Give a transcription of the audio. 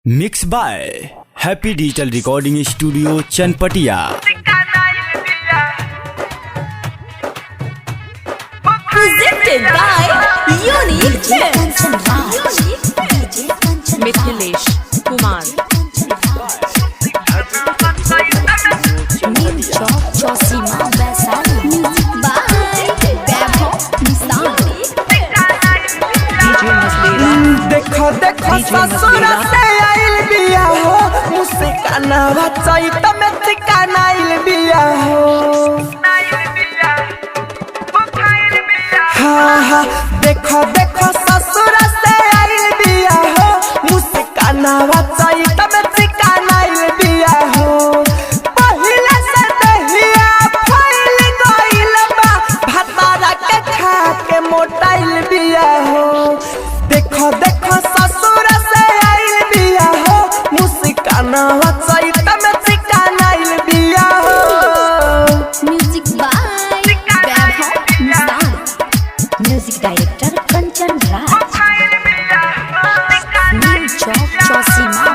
Mix by happy digital recording studio Chanpatia. Presented by Unique Films. Mithilesh Kumar. Neem Chowk Chausima Vaisali. Music by Vaibhav Nissan. DJ Muslera. देखो देखो ससुर से आइल बिया हो मुस्काना चैत में ठिकाना आइल बिया हो। हाँ हाँ देखो देखो ससुर से आइल बिया हो मुस्काना चैत में ठिकाना आइल बिया हो। पहिले से दहिया फैल गइल बा भातारा के खा के मोटाइल बिया हो। देखो देखो ससुर से आइल बिया हो मुस्काना चैत में ठिकाना आइल बिया हो। Music by Vaibhav Nissan. Music director Kanchan Raj. Neem Chowk Chausima